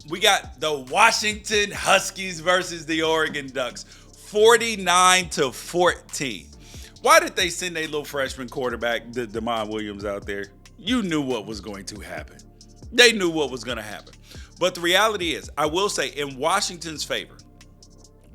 We got the Washington Huskies versus the Oregon Ducks, 49-14. Why did they send a little freshman quarterback, Damon Williams, out there? You knew what was going to happen. They knew what was going to happen. But the reality is, I will say, in Washington's favor,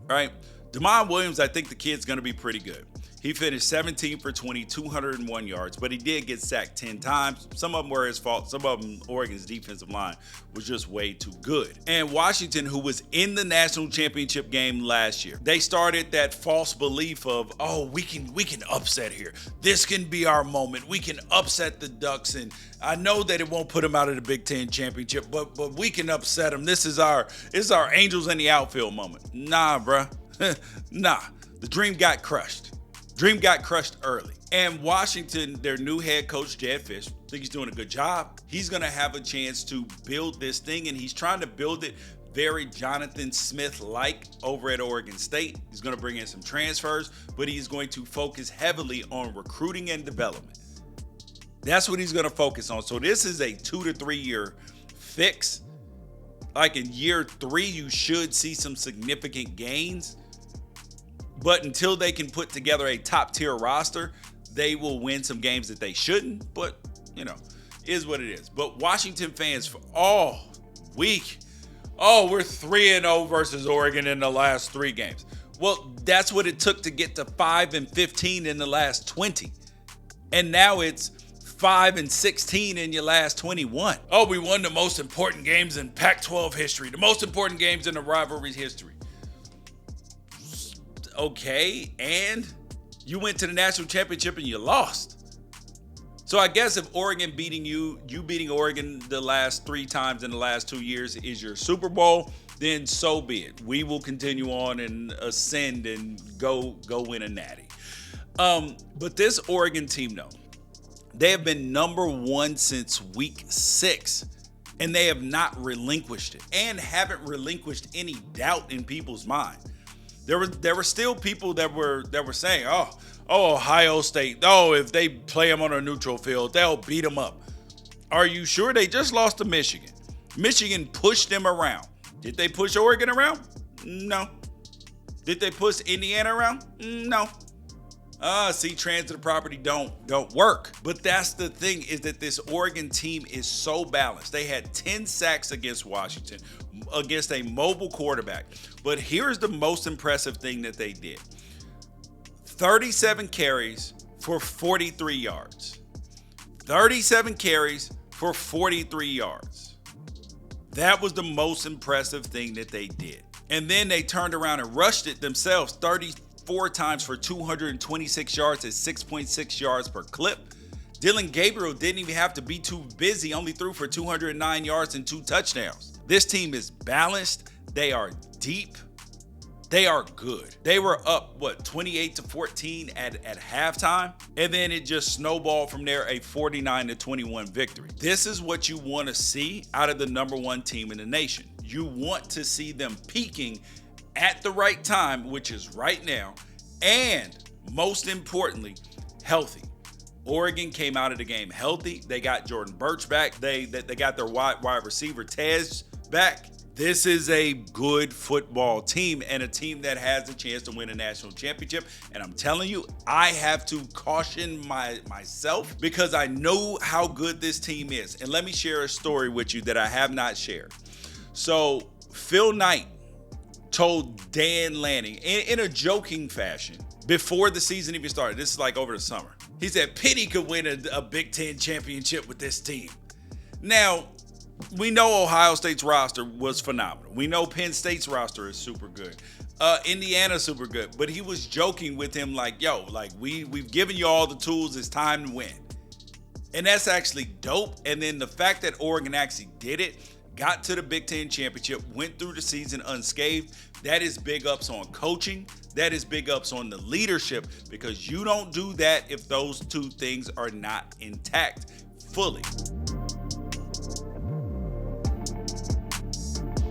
right? Damon Williams, I think the kid's going to be pretty good. He finished 17 for 20, 201 yards, but he did get sacked 10 times. Some of them were his fault. Some of them, Oregon's defensive line was just way too good. And Washington, who was in the national championship game last year, they started that false belief of, oh, we can upset here. This can be our moment. We can upset the Ducks, and I know that it won't put them out of the Big Ten championship, but we can upset them. This is our angels in the outfield moment. Nah, bruh. Nah. The dream got crushed. Dream got crushed early. And Washington, their new head coach, Jed Fish, I think he's doing a good job. He's going to have a chance to build this thing, and he's trying to build it very Jonathan Smith-like over at Oregon State. He's going to bring in some transfers, but he's going to focus heavily on recruiting and development. That's what he's going to focus on. So this is a 2 to 3 year fix. Like in year 3, you should see some significant gains. But until they can put together a top tier roster, they will win some games that they shouldn't. But, is what it is. But Washington fans for all week, we're 3-0 versus Oregon in the last 3 games. Well, that's what it took to get to 5-15 in the last 20. And now it's 5-16 in your last 21. Oh, we won the most important games in Pac-12 history, the most important games in the rivalries history. Okay, and you went to the national championship and you lost. So I guess if Oregon beating you beating Oregon the last 3 times in the last 2 years is your Super Bowl, then so be it. We will continue on and ascend and go win a natty. But this Oregon team, though, they have been number 1 since week 6, and they have not relinquished it and haven't relinquished any doubt in people's mind. There were still people that were saying, oh, Ohio State, if they play them on a neutral field, they'll beat them up. Are you sure? They just lost to Michigan. Michigan pushed them around. Did they push Oregon around? No. Did they push Indiana around? No. See, transitive property don't work. But that's the thing, is that this Oregon team is so balanced. They had 10 sacks against Washington, against a mobile quarterback. But here's the most impressive thing that they did. 37 carries for 43 yards. 37 carries for 43 yards. That was the most impressive thing that they did. And then they turned around and rushed it themselves 34 times for 226 yards at 6.6 yards per clip. Dylan Gabriel didn't even have to be too busy, only threw for 209 yards and 2 touchdowns. This team is balanced. They are deep. They are good. They were up, 28-14 at halftime, and then it just snowballed from there, a 49-21 victory. This is what you want to see out of the number 1 team in the nation. You want to see them peaking at the right time, which is right now, and most importantly, healthy. Oregon came out of the game healthy. They got Jordan Birch back. They got their wide receiver Tez back. This is a good football team and a team that has a chance to win a national championship. And I'm telling you, I have to caution myself because I know how good this team is. And let me share a story with you that I have not shared. So Phil Knight told Dan Lanning in a joking fashion before the season even started. This is like over the summer. He said Penny could win a Big Ten championship with this team. Now, we know Ohio State's roster was phenomenal. We know Penn State's roster is super good. Indiana's super good. But he was joking with him like, we've given you all the tools. It's time to win. And that's actually dope. And then the fact that Oregon actually did it, got to the Big Ten championship, went through the season unscathed, that is big ups on coaching. That is big ups on the leadership, because you don't do that if those 2 things are not intact fully.